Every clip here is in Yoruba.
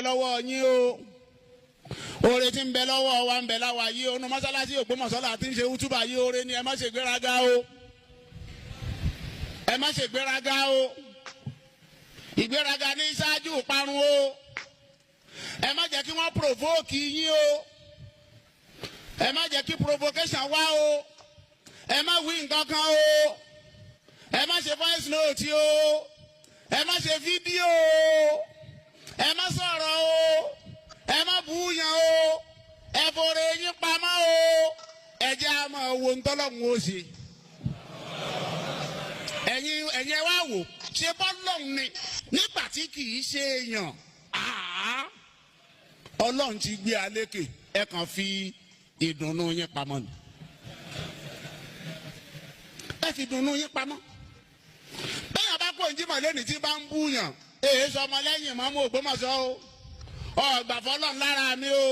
lọ́wọ́ yín o oore tí ń bẹ lọ́wọ́ wa ń bẹ láwa yìí o nu mọ́sálásí Ògbómọ̀ṣọ́ la ti ń ṣe útúbà yìí oore ni ẹ má ṣe gbéraga o ẹ má ṣe gbéraga o ìgbéraga ní ṣáájú parun o ẹ má jẹ́ kí wọ́n provoke yín o ẹ má jẹ́ kí provocation wá o ẹ má wí nǹkan kan o ẹ má ṣe voice note o ẹ má ṣe fídíò o ẹ má sọ̀rọ̀ o ẹ má búyàn o ẹ fòrè yín pamọ́ o ẹ jẹ́ àmọ́ owó ntọ́lọ́hún ó ṣe ẹ̀yin wá wò ṣe bọ́lọ́hún ni nígbà tí kì í ṣe èèyàn ọlọ́run ti gbé alékè ẹ kàn fi ìdùnnú yín pamọ́ ni ẹ fi ìdùnnú yín pamọ́ bẹ́ẹ̀ bá kó ìjímọ̀ lẹ́nu tí bá ń búyàn èyí sọmọ lẹ́yìn mọ́mú Ògbómọ̀ṣọ́ o ọ̀gbà fọlọ́n lára mi o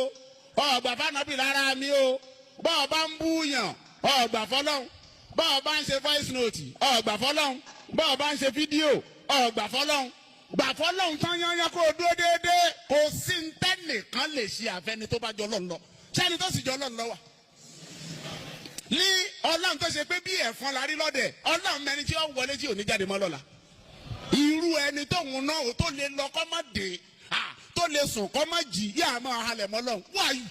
ọ̀gbà fànàbì lára mi o bọ́ọ̀ bá ń búyàn ọ̀gbà fọlọ́n bọ́ọ̀ bá ń ṣe voice note ọ̀gbà fọlọ́n bọ́ọ̀ bá ń ṣe fídíò ọ̀gbà fọlọ́n gbà fọlọ́n tán yányán kó o dúró déédéé kò sí ntẹ́nìkan lè ṣe àfẹ́ni tó bá jọ lọ́n lọ sẹ́ni tó sì jọ lọ́n lọ wà ní ọlọ́run tó ṣe pé bí ẹ̀fọn la rí lọ́dẹ̀ ọlọ́run mẹni tí ó wọlé tí ò ní jáde mọ́ lọ́la irú ẹni tóun náà tó lè lọ kọ́ má dé tó lè sùn kọ́ má jì yá máa halẹ̀ mọ́ lọ́hùn wáyù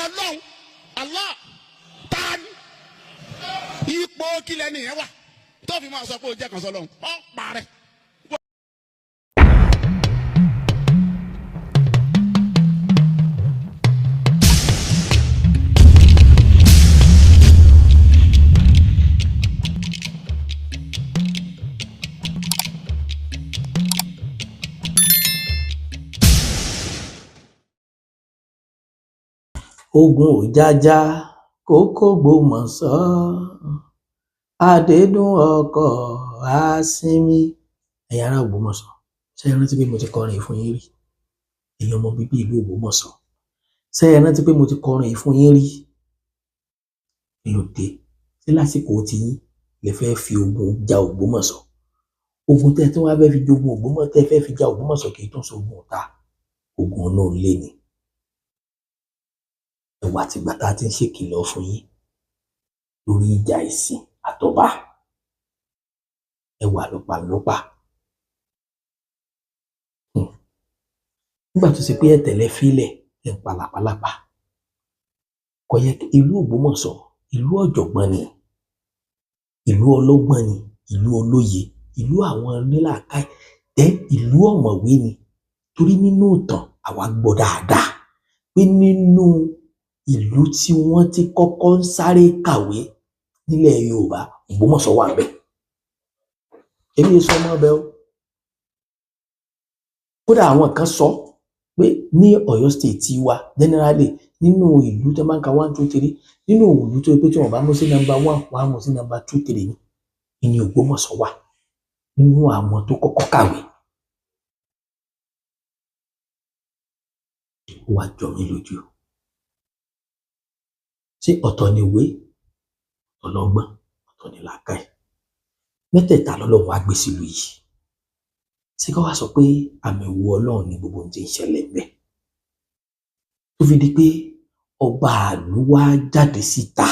ọlọ́run Allah tani ipò kílẹ̀ nìyẹn wà tó fi máa sọ pé o jẹ́ kan sọ lọ́hùn ọ́ parẹ́. ogun òjájá kókó gbòmọ̀ṣọ́ adédùn ọkọ̀ àsìnmi ẹ̀yin ará Ògbómọ̀ṣọ́ ṣé ẹ rántí pé mo ti kọrin fún yín rí èyí ọmọ bíbí ìlú Ògbómọ̀ṣọ́ ṣé ẹ rántí pé mo ti kọrin fún yín rí lòdì sí lásìkò tí yín lè fẹ́ fi ogun ja Ògbómọ̀ṣọ́ ogun tẹ́ tí wọ́n fẹ́ fi jogun Ògbómọ̀ṣọ́ tẹ́ fẹ́ fi ja Ògbómọ̀ṣọ́ kì í tún sógun ọ̀tá ogun náà lé ni ẹwà tìgbà tá a ti ń ṣèkìlọ̀ fún yín lórí ìjà ìsìn àtọ̀bá ẹwà lọ́pàlọ́pà nígbà tó ṣe pé ẹ̀tẹ̀lẹ̀ fílẹ̀ ẹ̀ ń palàpalàpà kò yẹ ìlú Ògbómọ̀ṣọ́ ìlú ọ̀jọ̀gbọ́n ni ìlú ọlọ́gbọ́n ni ìlú olóye ìlú àwọn onílàákàyè tẹ́ ìlú ọ̀mọ̀wé ni torí nínú ìtàn àwa gbọ́ dáadáa pé nínú ìlú tí wọ́n ti kọ́kọ́ ń sáré kàwé nílẹ̀ Yorùbá Ògbómọ̀ṣọ́ wà ńbẹ̀ èmi sọ ọmọ ọbẹ̀ o kódà àwọn kan sọ pé ní Ọ̀yọ́ state wa generally nínú ìlú tó máa ń ka 1 2 3 nínú ìlú tó yẹ pé tí wọ́n bá mú sí number 1 wọ́n á mú sí number 2 3 ní Ògbómọ̀ṣọ́ wà nínú àwọn tó kọ́kọ́ kàwé wá jọ mí lójú ṣé ọ̀tọ̀ ni ìwé ọlọ́gbọ́n ọ̀tọ̀ ni làákàyè mẹ́tẹ̀ẹ̀ta lọ́lọ́run á gbé sílùú yìí ṣé ká wá sọ pé àmì ìwo Ọlọ́run ni gbogbo ohun tí ń ṣẹlẹ̀ bẹ́ẹ̀ tó fi di pé ọba àlú wá jáde síta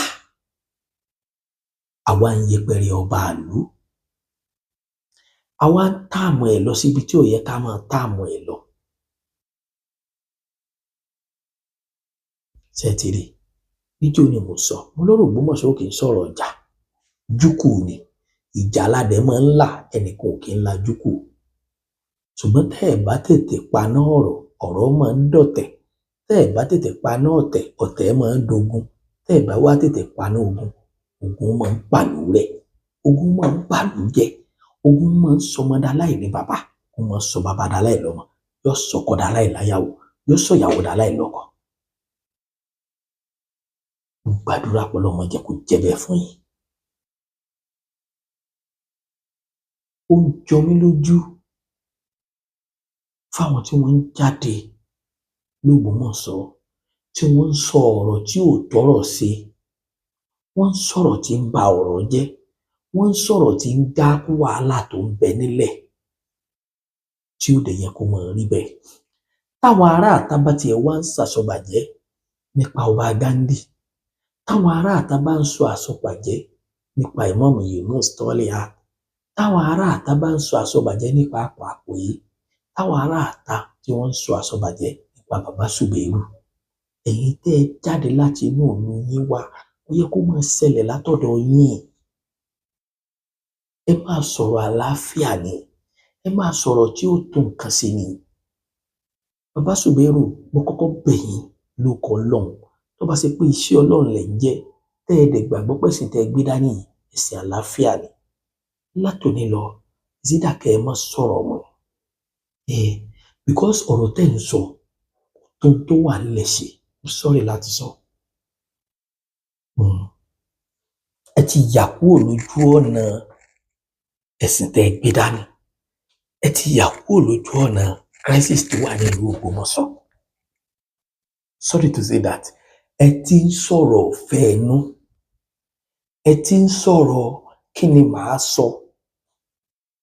àwa ń yẹpẹrẹ ọba àlú àwa ń táàmù ẹ̀ lọ síbi tí ò yẹ ká máa táàmù ẹ̀ lọ ṣé ti rí níjó ni mo sọ mo lọ́rọ̀ Ògbómọ̀ṣọ́ kì í sọ̀rọ̀ ọjà júkù ni ìjà aládẹ máa ń là ẹnìkan ò kì í la júkù ṣùgbọ́n tẹ́ ẹ̀ bá tètè paná ọ̀rọ̀ máa ń dọ̀tẹ̀ tẹ́ ẹ̀ bá tètè paná ọ̀tẹ̀ máa ń dogun tẹ́ ẹ̀ bá wá tètè paná ogun máa ń pàlú rẹ̀ ogun máa ń pàlú jẹ ogun máa ń sọmọdá láì ní bàbá ó máa ń sọ bàbá dá láì lọ́mọ yóò sọkọ dá láì láyàwó yóò sọ ìyàwó dá láì lọ́kọ gbàdúrà pọlọmọ jẹ kó jẹ bẹ́ẹ̀ fún yín ó ń jọ mí lójú fáwọn tí wọ́n ń jáde l'Ógbómọ̀ṣọ́ tí wọ́n ń sọ ọ̀rọ̀ tí ò tọ́rọ̀ sí wọ́n ń sọ̀rọ̀ tí ń ba ọ̀rọ̀ jẹ́ wọ́n ń sọ̀rọ̀ tí ń dá wàhálà tó ń bẹ nílẹ̀ tí ó dẹ̀ yẹ kó mọ̀ rí bẹ́ẹ̀. Táwọn ará àta bá tiẹ̀ wá ń ṣàsọbàjẹ́ nípa ọba Ghandi, táwọn ará àta bá ń sọ àsọbàjẹ́ nípa Imam Yunus Toliat, táwọn ará àta bá ń sọ àsọbàjẹ́ nípa Akwakoyi, táwọn ará àta tí wọ́n ń sọ àsọbàjẹ́ nípa bàbá Suberu, ẹ̀yin tẹ́ ẹ jáde láti inú òun yín wá, ó yẹ kó máa ṣẹlẹ̀ látọ̀dọ̀ yín. Ẹ máa sọ̀rọ̀ àlàáfíà ni, ẹ máa sọ̀rọ̀ tí ó tó nǹkan sí ni. Bàbá Suberu, mo kọ́kọ́ bẹ̀ yín lórúkọ Ọlọ́run, tó bá ṣe pé iṣẹ́ Ọlọ́run lẹ̀ ń jẹ́, tẹ́ ẹ dẹ̀ gbàgbọ́ pẹ̀sìn tẹ́ ẹ gbé dání yìí, ẹ̀sìn àlàáfíà ni. Látòní lọ, ìsídàkẹ́ ẹ má sọ̀rọ̀ mọ́. Because ọ̀rọ̀ tẹ́ ń sọ tó wà nílẹ̀ ṣe, mo sọ̀rọ̀ láti sọ. Ẹ ti yà kúrò lójú ọ̀nà ẹ̀sìn tẹ́ ẹ gbé dání. Ẹ ti yà kúrò lójú ọ̀nà crisis tó wà nílùú Ògbómọ̀ṣọ́. Sorry to say that. Ẹ ti ń sọ̀rọ̀ ọ̀fẹ́ ẹnu. Ẹ ti ń sọ̀rọ̀ kí ni màá sọ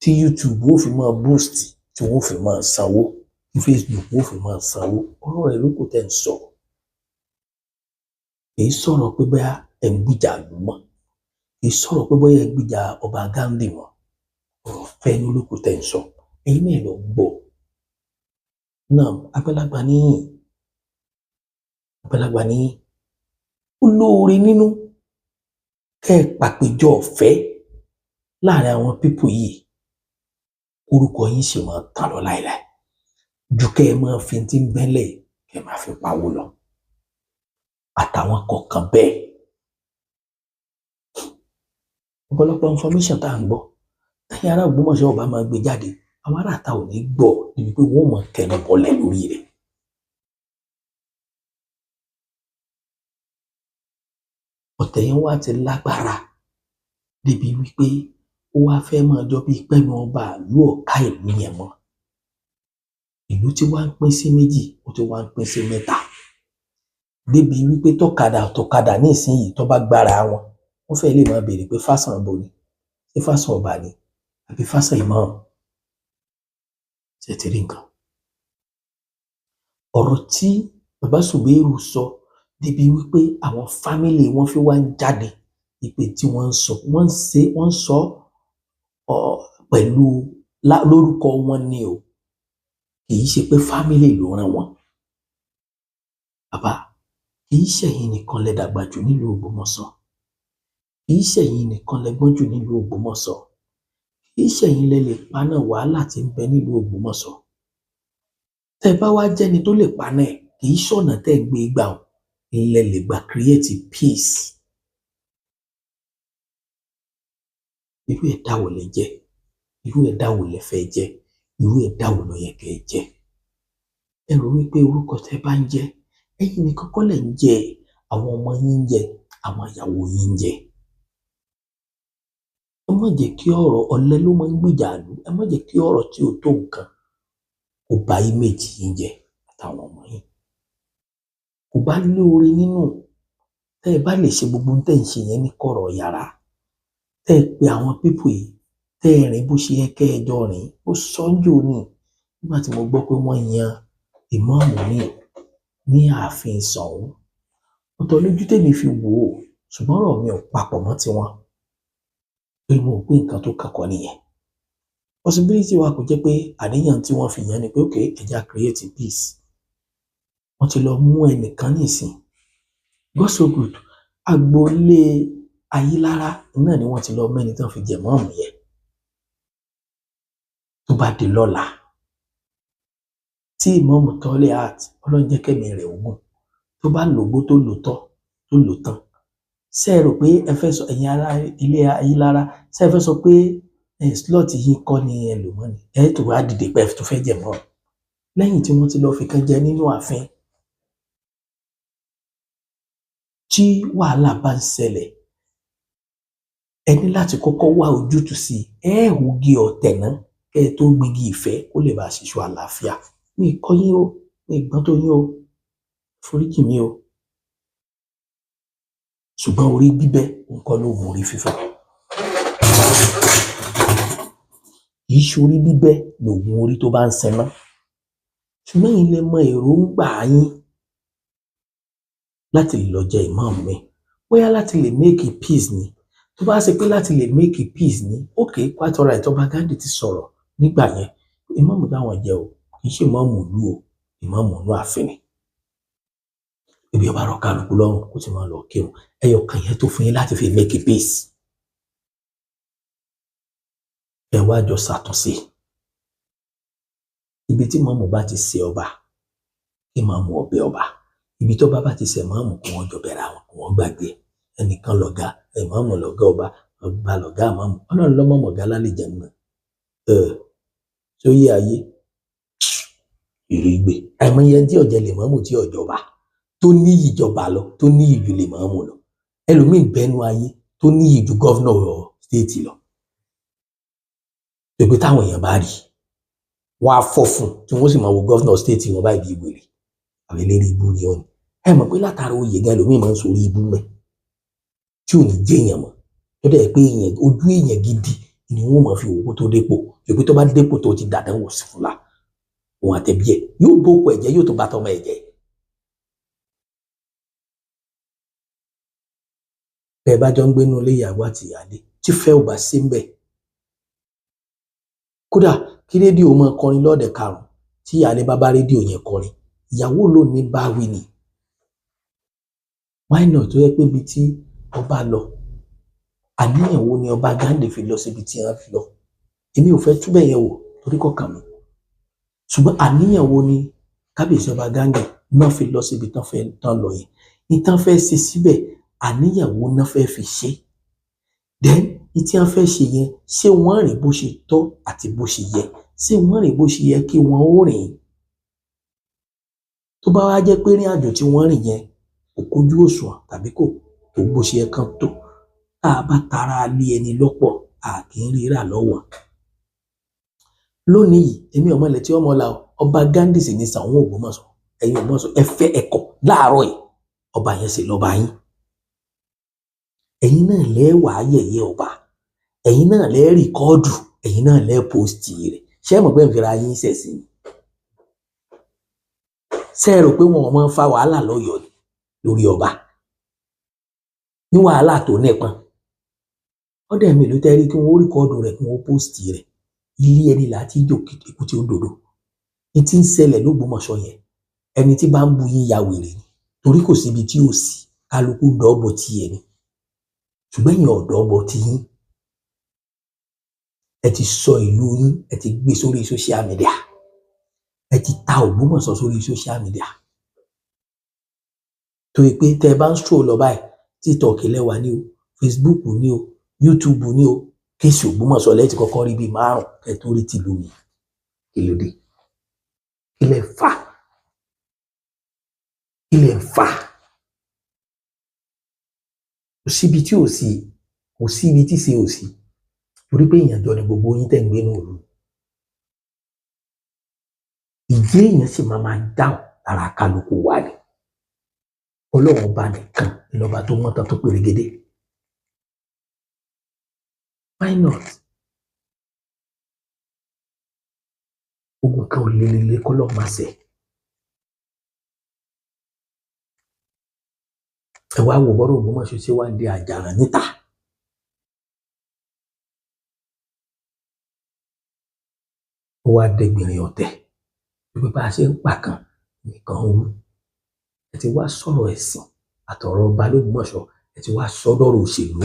tí YouTube ó fi máa boost, tí wọ́n fi máa sanwó, tí Facebook ó fi máa sanwó. Ọ̀rọ̀ rẹ̀ ló kò tẹ́ ń sọ. Kì í sọ̀rọ̀ pé bóyá ẹ̀ ń gbìjà lù mọ́. Kì í sọ̀rọ̀ pé bóyá ẹ̀ ń gbìjà ọba Ghandi mọ́. Ọ̀rọ̀ ọ̀fẹ́ ẹnu ló kò tẹ́ ń sọ. Ẹ̀yin náà lọ gbọ́. Náà àgbàlagbà níyìn. Àgbàlagbà níyìn. Ó lóore nínú kẹ́ ẹ pàpéjọ ọ̀fẹ́ láàrin àwọn pípù yìí. Orúkọ yín sì máa tàn lọ láìláì. Ju kẹ́ ẹ máa fi ti ń bẹ́lẹ̀ kẹ́ ẹ máa fi pawó lọ. Àtàwọn kọ̀ọ̀kan bẹ́ẹ̀. Ọ̀pọ̀lọpọ̀ information tá à ń gbọ́, ẹ̀yin ará Ògbómọ̀ṣọ́ ọba máa gbé jáde, àwọn ará àta ò ní gbọ́ níbi pé wọ́n mọ̀ kẹnu bọ́lẹ̀ lórí rẹ̀. Ọ̀tẹ̀ yẹn wá ti lágbára débi wípé ó wá fẹ́ máa jọ bíi pẹ́nu ọba ìlú ọ̀ka ìlú yẹn mọ́. Ìlú tí wá ń pín sí méjì, ó ti wá ń pín sí mẹ́ta. Débi wípé tọ̀kadà ní ìsinyìí tó bá gbára wọn, wọ́n fẹ́ lè máa béèrè pé Fásán bo ni, ṣé Fásán ọba ni àbí Fásán Imam. Ṣé ti rí nǹkan? Ọ̀rọ̀ tí bàbá Suberu sọ débi wípé àwọn fámìlì wọn fi wá ń jáde ìpè tí wọ́n ń sọ pẹ̀lú lórúkọ wọn ni o, kì í ṣe pé fámìlì ló rán wọn. Bàbá, kì í ṣẹ̀yin nìkan lẹ dàgbà jù nílùú Ògbómọ̀ṣọ́. Kì í ṣẹ̀yin nìkan lẹ gbọ́n jù nílùú Ògbómọ̀ṣọ́. Kì í ṣẹ̀yin lẹ lè paná wàhálà tí ń bẹ nílùú Ògbómọ̀ṣọ́. Tẹ́ bá wá jẹ́ni tó lè paná ẹ̀, kì í ṣọ̀nà tẹ́ gbé gbà ọ́, ilẹ̀ lè gbà create peace. Irú ẹ̀dá wo lẹ jẹ́? Irú ẹ̀dá wo lẹ fẹ́ jẹ́? Irú ẹ̀dá wo ló yẹ kẹ́ ẹ jẹ́? Ẹ rò wípé orúkọ tẹ́ bá ń jẹ́, ẹ̀yin nìkan kọ́ lẹ̀ ń jẹ́, àwọn ọmọ yín ń jẹ́, àwọn ìyàwó yín ń jẹ́. Ẹ má jẹ́ kí ọ̀rọ̀ ọ̀lẹ ló máa ń gbìjà lù. Ẹ má jẹ́ kí ọ̀rọ̀ tí ò tó nǹkan kó ba image yín jẹ́ àtàwọn ọmọ yín. Kò bá lóore nínú tẹ́ ẹ bá lè ṣe gbogbo ohun tẹ́ ń ṣe yẹn ní kọ̀rọ̀ yàrá. Tẹ́ ẹ pe àwọn pípù yìí, tẹ́ ẹ rìn bó ṣe yẹ kẹ́ ẹ jọ rìn. Ó sọ́njò ní nígbà tí mo gbọ́ pé wọ́n yan ìmáàmù ní ààfin Ṣọ̀ún. Ọ̀tọ̀ lójú tèmi fi wò ó, ṣùgbọ́n ọ̀rọ̀ mi ò papọ̀ mọ́ tiwọn. Pé mo gbé nǹkan tó kàkọ́ nìyẹn. Possibility wa kò jẹ́ pé àníyàn tí wọ́n fi yàn ni pé okay, ẹja create peace. Wọ́n ti lọ mú ẹnìkan nísìn. God so good. Agboolé Ayílára náà ni wọ́n ti lọ mẹ́ni tán fi jẹ mọ́ọ̀mù yẹn. Tó bá di lọ́la, tí Imam Toliat ọlọ́njẹ́ kẹ́mi rẹ̀ ogun, tó bá lògbó tó lò tán. Ṣé ẹ rò pé ẹ fẹ́ sọ ẹ̀yin ará ilé Ayílára, ṣé ẹ fẹ́ sọ pé slot yìí kọ́ ni ẹ lò mọ́ ni? Ẹ tó wá dìde pé ẹ tó fẹ́ jẹ mọ́. Lẹ́yìn tí wọ́n ti lọ fi kan jẹ nínú ààfin. Tí wàhálà bá ń ṣẹlẹ̀, ẹ ní láti kọ́kọ́ wá ojútùú sí ẹ hùgì ọ̀tẹ̀ náà kẹ́ ẹ tó gbígi ìfẹ́ kó lè bá ṣiṣọ́ àlàáfíà. Mi kọ́ yín o, mi gbọ́n tó yín o, foríjì mi o. Ṣùgbọ́n orí bíbẹ́ nǹkan ló mú orí fífọ́. kì í ṣorí bíbẹ́ lògùn orí tó bá ń sẹná ṣùgbọ́n ẹ̀yin lẹ mọ èròǹgbà yín láti lè lọ jẹ ìmáàmù mi bóyá láti lè make peace ni tó bá ṣe pé láti lè make peace ni ok quite alright Ọba Ghandi ti sọ̀rọ̀ nígbà yẹn ìmáàmù táwọn jẹ o kì í ṣe ìmáàmù ìlú o ìmáàmù inú ààfin ni ibi ọba rọ kálukú lọ́rùn kó sì máa lọ kírun ẹyọ kan yẹn tó fún yín láti fi make peace ẹ wá jọ ṣàtúnṣe ibi tí ìmáàmù bá ti ṣe ọba kí ìmáàmù ọbẹ ọba ibi tó bá ti ṣe ìmáàmù kí wọ́n jọ bẹ̀rẹ̀ àwọn kí wọ́n gbàgbé ẹnìkan lọ̀gá ìmáàmù lọ̀gá ọba ọba lọ̀gá ìmáàmù Ọlọ́run lọmọọmọ ọgá lálejò náà tó yé ayé ìrìgbè àìmọye tí ọjẹ lè máàmù tí ọjọba tó ní ìjọba lọ tó ní ìjù lè máàmù lọ ẹlòmíín bẹnu ayé tó ní ìjù gọvnọ stéètì lọ pé táwọn èèyàn bá rí wọn á fọ́ fún tí wọ́n sì máa wo gọvnọ stéètì wọn báyìí bí ìwèrè àwọn eléré ibú ni wọn ẹ mọ̀ pé látara oyè gan ẹlòmíín máa ń sọ orí ibú mẹ tí ò ní jẹ èèyàn mọ́ tó dẹ̀ pé èèyàn ojú èèyàn gidi ni wọ́n máa fi òwò tó dépò pé tó bá dépò tó ti dàdán wò sí fúnla òun àtẹ̀bí ẹ̀ yóò bókù ẹ̀jẹ̀ yóò tó bá tọmọ ẹ̀jẹ̀ bẹ́ẹ̀ bá jọ ń gbénú ilé ìyàwó àti ìyáálé tí fẹ́ ò bá sí ń bẹ̀ kódà kí rédíò máa kọrin lọ́ọ̀dẹ̀ karùn-ún tí ìyáálé bá bá rédíò yẹn kọrin ìyàwó ló ní báwí ni why not tó yẹ pé ibi tí ọba lọ àníyàn wo ni Ọba Ghandi fi lọ síbi tí wọ́n fi lọ èmi ò fẹ́ túbẹ̀ yẹn wò torí kọ̀ọ̀kan mi ṣùgbọ́n àníyàn wo ni kábíyèsí Ọba Ghandi náà fi lọ síbi tán lọ yẹn ìtàn fẹ́ ṣe síbẹ̀ àníyàn wo náà fẹ́ fi ṣe then ìtí wọ́n fẹ́ ṣe yẹn ṣé wọ́n rìn bó ṣe tọ́ àti bó ṣe yẹ ṣé wọ́n rìn bó ṣe yẹ kí wọ́n ó rìn tó bá wá jẹ́ pé rìn àjò tí wọ́n rìn yẹn kò kójú òṣùwọ̀n tàbí kò tó bó ṣe yẹ kán tó tá a bá tara lé ẹni lọ́pọ̀ a kì í ríra lọ́wọ́ lónìí yìí èmi ọmọ ilẹ̀ tí ọmọ la Ọba Ghandi sì ní Ṣàwọn Ògbómọ̀ṣọ́ ẹ̀yin Ògbómọ̀ṣọ́ ẹ fẹ́ ẹ̀kọ́ láàárọ̀ yìí ọba yẹn sì lọ́ba yín ẹ̀yin náà lẹ́wàá yẹ̀yẹ́ ọba ẹ̀yin náà lẹ́ rìkọ́ọ̀dù ẹ̀yin náà lẹ́ pósìtì rẹ̀ ṣé ẹ mọ̀ pé ń fira yín ṣẹ̀sìn ṣé ẹ rò pé wọn máa ń fa wàhálà lọ́yọ̀ọ́ lórí ọba ní wàhálà tó nípọn ọdẹ mi ló tẹ́rí kí wọ́n rìkọ́ọ̀dù rẹ̀ kí wọ́n pósìtì rẹ̀ ilé ẹni láti jò kíkú tí ó dòdò ní tí ń ṣẹlẹ̀ l'Ógbómọ̀ṣọ́ yẹn ẹni tí bá ń bu yín ya wèrè ni torí kò síbi tí ò sí kálukú dọ́ọ̀bọ̀ tí ẹ ní ṣùgbọ́n èèyàn ọ̀dọ́ọ̀bọ̀ tí yín ẹ ti sọ ìlú yín ẹ ti gbé sórí social media ẹ ti ta Ògbómọ̀ṣọ́ sórí social media torí pé tẹ ẹ bá ń stroll lọ báyìí TikTok lẹ́wà ní o Facebook ní o YouTube ní o kéèsì Ògbómọ̀ṣọ́ lẹ́yìn tí kọ́kọ́ rí bíi 5 ẹ tó rí tìlú mi kí ló dé ilẹ̀ fà kò síbi tí ò sí kò sí ibi tí ṣe ò sí torí pé èèyàn jọ ni gbogbo yín tẹ̀ ń gbé nù òru ìjẹ́ èèyàn sì máa dáhùn lára kálukú wà ní Ọlọ́run bá nìkan ìlọba tó mọ́ta tó pèrègede why not ogun kan ò lélele kọ́lọ́ máa ṣe ẹ wá wò bọ́rọ̀ Ògbómọ̀ṣọ́ ṣe wá di àjàrà níta ó wá dẹgbìnrin ọ̀tẹ̀ wípé bá a ṣe ń pa kan nìkan ń wú ẹ ti wá sọ̀rọ̀ ẹ̀sìn àtọ̀rọ̀ ọba l'Ógbómọ̀ṣọ́ ẹ ti wá sọ́dọ̀rọ̀ òṣèlú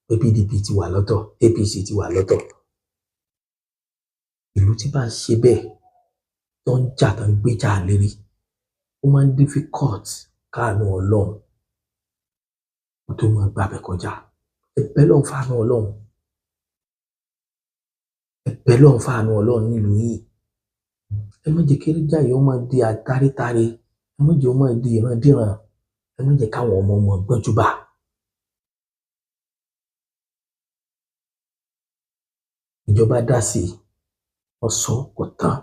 pé PDP ti wà lọ́tọ̀ APC ti wà lọ́tọ̀ ìlú tí bá ń ṣe bẹ́ẹ̀ tó ń jà tó ń gbéjà lérí ó máa ń difficult káàánú Ọlọ́run ó tó máa gbàbẹ̀ kọjá ẹ̀bẹ̀ lọ́n fàánú Ọlọ́run ẹ̀bẹ̀ lọ́n fàánú Ọlọ́run nílùú yìí ẹ má jẹ́ kéré jáyé ó máa di àtàrítàrí ẹ má jẹ́ ó máa di ìrandíran ẹ má jẹ́ káwọn ọmọ gbọ́njú bá ìjọba dá sí wọn sọ kò tán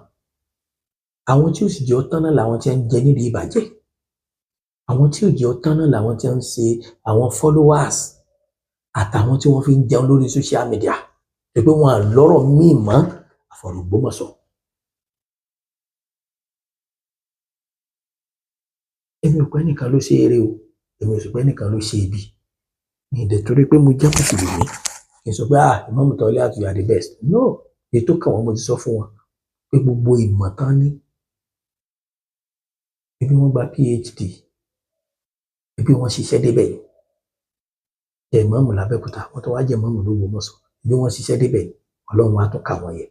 àwọn tí ó sì jẹ́ ọtán náà làwọn tí ń jẹ nídìí ìbàjẹ́ àwọn tí ò jẹ́ ọtán náà làwọn tí ń ṣe àwọn followers àtàwọn tí wọ́n fi ń jẹun lórí social media pé wọn à lọ́rọ̀ míì mọ́ àfọ̀rọ̀ Ògbómọ̀ṣọ́. Èmi ò pé nìkan ló ṣe eré o, èmi ò sì pé nìkan ló ṣe ibi. Mi ì dẹ̀ torí pé mo jẹ́ Mùsùlùmí kí n sọ pé Imam Toliat you are the best. No, èyí tó kàn wọ́n mo ti sọ fún wọn pé gbogbo ìmọ̀ tán ní, ibi wọ́n gba PhD, ibi wọ́n ṣiṣẹ́ débẹ̀ yìí. Jẹ́ ìmáàmù l'Abẹ́òkúta, wọ́n tó wá jẹ́ ìmáàmù l'Ógbómọ̀ṣọ́, ibi wọ́n ṣiṣẹ́ débẹ̀ yìí, Ọlọ́run á tún kà wọ́n yẹ.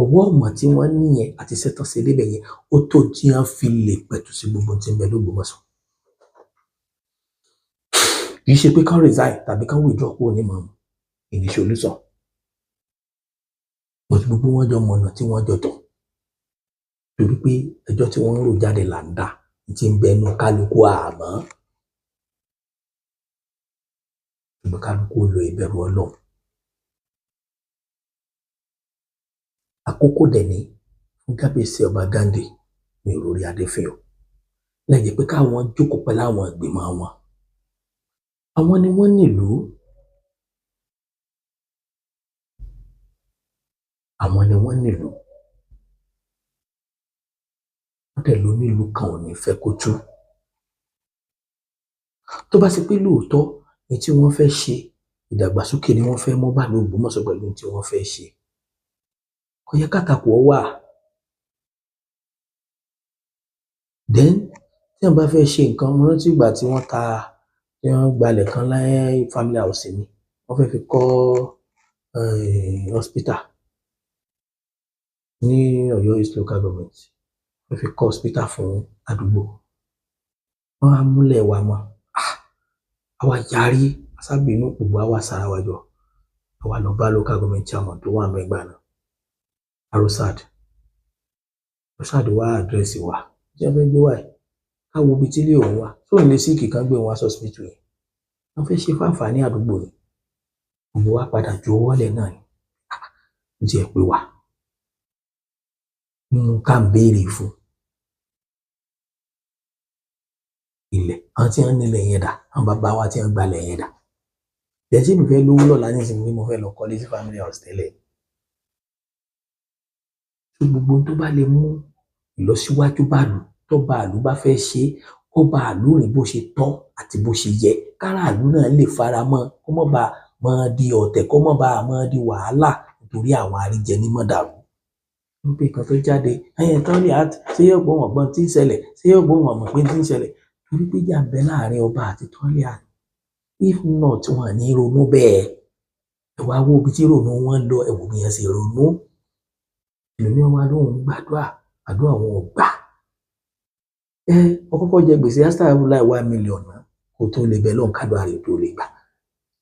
Ọwọ́ ọ̀mọ̀ tí wọ́n ní yẹn àti iṣẹ́ tán ṣe débẹ̀ yẹn, ó tó tí wọ́n fi lè pẹ̀tù sí gbogbo tí ń bẹ l'Ógbómọ̀ṣọ́. Kì í ṣe pé kán resign tàbí kán withdraw kúrò ní ìmáàmù, ìní solution. But gbogbo wọn jọ mọ̀nà tí wọ́n jọ tọ̀. Torí pé ẹjọ́ tí wọ́n ń rò jáde là ń dá, tí ń bẹ inú kálukú àmọ́. Ṣùgbọ́n kálukú lo ìbẹ̀rù Ọlọ́run. Àkókò dẹ̀ ní fún Kábíyèsí Ọba Ghandi ní Olórí Adéfẹ́yọ. Lẹ́yìn pé káwọn jókòó pẹ̀lú àwọn ìgbìmọ̀ wọn. Àwọn ni wọ́n nílùú. Àwọn ni wọ́n nílùú. Wọ́n dẹ̀ ló nílùú kan ò ní fẹ́ kó tú. Tó bá ṣe pé lóòótọ́ ní tí wọ́n fẹ́ ṣe ìdàgbàsókè ni wọ́n fẹ́ mọ́ bá ìlú Ògbómọ̀ṣọ́ pẹ̀lú tí wọ́n fẹ́ ṣe. Kò yẹ kátàkù ọ wà. Then tí wọ́n bá fẹ́ ṣe nǹkan, mo rántí ìgbà tí wọ́n gbalẹ̀ kan láyé family house mi, wọ́n fẹ́ fi kọ́ hospital ní Ọ̀yọ́ East Local Government. Wọ́n fi kọ́ hospital fún àdúgbò. Wọ́n á múlẹ̀ wa mọ́. Àwa yarí, asábìínú gbogbo àwa sára wa jọ. Àwa lọ bá local government chairman tó wà mẹ́gbàá náà, Arosad. Arosad wá àdírẹ́sì wa. Jẹ́ fẹ́ gbé wá ẹ̀. Ká wo ibi tí ilé òun wà. Tó ń lé sí kìkan gbé wọn hospital yẹn. Wọ́n fẹ́ ṣe fáǹfààní àdúgbò ni. Gbogbo wa padà ju owó lẹ̀ náà ni. Ó ti ẹ̀ pé wà. Ká ń béèrè fún ilẹ̀. Àwọn tí wọ́n nílẹ̀ yẹn dà, àwọn bàbá wa tí wọ́n gbalẹ̀ yẹn dà. Jẹ́sí mi fẹ́ lówó lọ́la nísìnyí mo fẹ́ lọ kọ́lé sí family house tẹ́lẹ̀. Tó gbogbo tó bá lè mú ìlọsíwájú bá lù, tó bá lù bá fẹ́ ṣe, kó bá lù rìn bó ṣe tọ́ àti bó ṣe yẹ. Káràlú náà lè fara mọ́, kó má bá máa di ọ̀tẹ̀, kó má bá máa di wàhálà nítorí àwọn àríjẹ ní mọ̀dàrú. Wọ́n pé kan tó jáde, Toliat ṣé yóò gbọ́ wọn gbọ́n tí ń ṣẹlẹ̀, ṣé yóò gbọ́ wọn mọ̀ pé tí ń ṣẹlẹ̀. Torí pé jà ń bẹ láàrin ọba àti Toliat. If not, wọn ní ronú bẹ́ẹ̀. Ẹ wá wo ibi tí ronú wọn lọ, ẹ wò bí yẹn ṣe ronú. Ẹlòmíràn wá lóhùn gbàdúrà, àdúrà wọn ò gbà. Ọkọ́kọ́ jẹ gbèsè Astagfirullah 1 million náà kó tó lè bẹ lọ́hùn kádùá rẹ̀ tó lè gbà.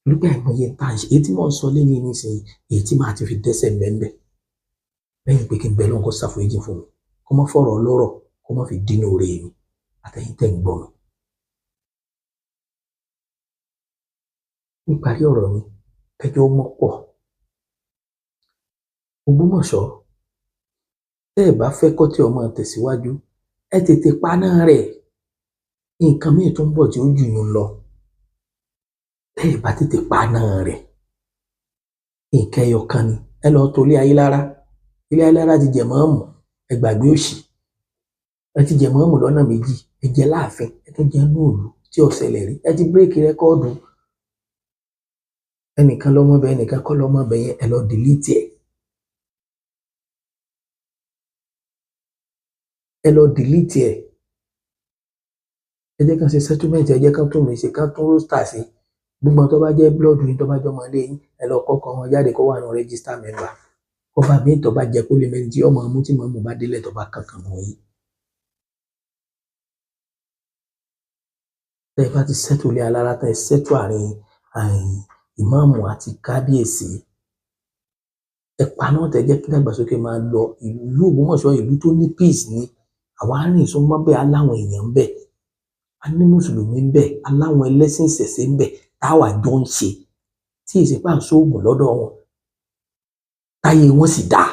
Torí pé àìmọye tá à ń ṣe, èyí tí mò ń sọ lẹ́yìn nísìnyí, èyí tí màá ti fi dẹ́sẹ̀ mẹ́ńbẹ̀. Lẹ́yìn pé kí n bẹ lọ́hùn kó ṣàforíjì fún mi, kó má fọ̀rọ̀ ọlọ́rọ̀, kó má fi dínà oore mi, àtẹ̀yìn tẹ̀ ń gbọ́ mi. Níparí ọ̀rọ̀ mi, ẹjọ́ mọ́ pọ̀. Ògbómọ̀ṣọ́, tẹ́ ẹ bá fẹ́ kọ́ tí ọmọ tẹ̀síwájú, ẹ tètè paná rẹ̀. Nǹkan míì tó ń bọ̀ tí ó jù yín lọ. Tẹ́ ẹ bá tètè paná rẹ̀. Nǹkan ẹyọ kan ni, ẹ lọ tó ilé Ayélára. Ilé Ayélára ti jẹ mọ́ọ̀mù, ẹ gbàgbé òṣì. Ẹ ti jẹ mọ́ọ̀mù lọ́nà méjì, ẹ jẹ láàfin, ẹ tún jẹ nóòlù tí ó ṣẹlẹ̀ rí. Ẹ ti bírèkì rẹ́kọ́ọ̀dù. Ẹnìkan lọ́mọ bẹ, ẹnìkan kọ́ lọ́mọ bẹ yẹn, ẹ lọ dìlítì ẹ̀. Ẹ lọ dìlítì ẹ̀. Ẹ jẹ́ ká ṣe settlement, ẹ jẹ́ ká tún mi ṣe, ká tún roster sí. Gbogbo tó bá jẹ́ blood yín, tó bá jọ ọmọdé yín, ẹ lọ kọ́kọ́ wọn jáde kó wà ní register member. Ọba mi tó bá jẹ́ kó lè mẹ́ni tí ọmọ mú tí mọ̀mú bá délẹ̀ tó bá kankan mọ́ yín. Tẹ́ ẹ bá ti settle ilé alára tán, ẹ settle àárín ìmáàmù àti kábíyèsí. Ẹ paná tẹ jẹ́ kí ìdàgbàsókè máa lọ. Ìlú Ògbómọ̀ṣọ́ ìlú tó ní peace ni. Àwa rìn sún mọ́ bẹ́ẹ̀, aláwọn èèyàn ń bẹ. A ní mùsùlùmí ń bẹ, aláwọn ẹlẹ́sìn ìṣẹ̀ṣe ń bẹ, táwa jọ ń ṣe. Tí ìsìnkú à ń sóògùn lọ́dọ̀ wọn. Táyé wọn sì dáa.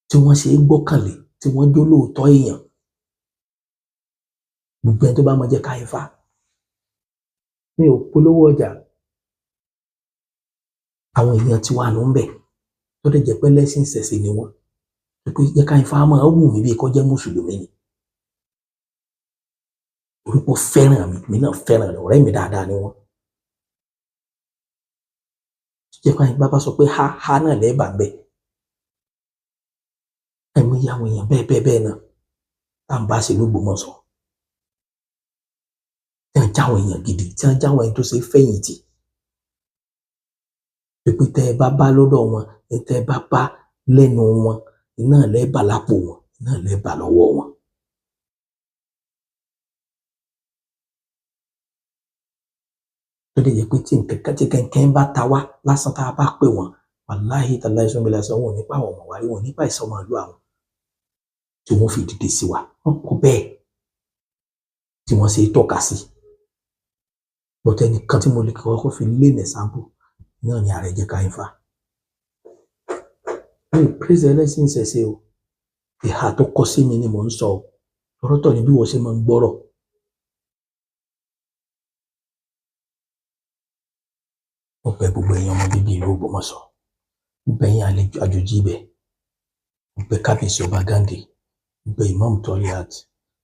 Tí wọ́n ṣe é gbọ́kànlé, tí wọ́n jó lóòótọ́ èèyàn. Gbogbo ẹni tó bá mọ jẹ́ ká ifá. Mi ò polówó ọjà. Àwọn èèyàn tí wà ló ń bẹ. tó dẹ̀ jẹ́ pé lẹ́sìn ṣẹ̀ṣẹ̀ ni wọ́n pé jẹ́ ká Ifá máa wù mí bí kò jẹ́ mùsùlùmí ni orúkọ fẹ́ràn mi náà fẹ́ràn rẹ̀ ọ̀rẹ́ mi dáadáa ni wọ́n jẹ́ ká Ifá bá sọ pé ha náà lẹ́ẹ̀bà ń bẹ̀ ẹ̀mí ìyàwó èèyàn bẹ́ẹ̀ náà tá à ń bá ṣe l'Ógbómọ̀ṣọ́ tí wọ́n jáwọ́ èèyàn gidi tí wọ́n jáwọ́ ẹni tó ṣe fẹ̀yìntì pé tẹ́ ẹ bá lọ́dọ̀ wọn tẹ́ ẹ bá lẹ́nu wọn iná lẹ́ẹ̀bà lápò wọn iná lẹ́ẹ̀bà lọ́wọ́ wọn. tó lè yẹ pé tí kẹ̀kẹ́ bá ta wá lásán tá a bá pè wọ́n wàláhì tàlá ìṣọ́ mi lásán wọn ò nípa àwọn ọmọ wárí wọn ò nípa ìsọmọ ìlú àwọn tí wọ́n fi dìde sí wa wọ́n kọ bẹ́ẹ̀ tí wọ́n ṣe tọ́ka sí. bọ́tẹ́ nìkan tí mo lè kọ́kọ́ fi lé ní sample náà ni Ààrẹ Jẹ́ Ká Ifá. mi ò praise ẹlẹ́sìn ìṣẹ̀ṣe o ìhà tó kọ sí mi ni mò ń sọ ọ̀rọ̀ tọ̀ ni bí wọ́n ṣe máa ń gbọ́rọ̀. mo bẹ̀ gbogbo èèyàn ọmọ bíbí ìlú Ògbómọ̀ṣọ́ mo bẹ̀ yín àjòjì ibẹ̀ mo bẹ̀ kábíyèsí ọba Gáǹdì mo bẹ̀ Imam Toliat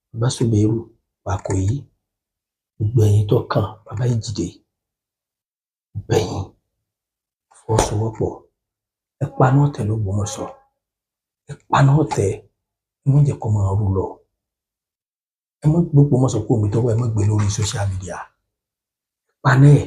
bàbá Suberu Wàkòyí gbogbo ẹ̀yin tó kàn bàbá Ìjìdé mo bẹ̀ yín fọwọ́sowọ́pọ̀ ẹ paná ọ̀tẹ̀ l'Ógbómọ̀ṣọ́ ẹ paná ọ̀tẹ̀ ẹ má jẹ́ kó máa rú lọ ẹ má gbogbo Ògbómọ̀ṣọ́ kó omi tọ́wọ́ ẹ má gbé lórí social media paná ẹ̀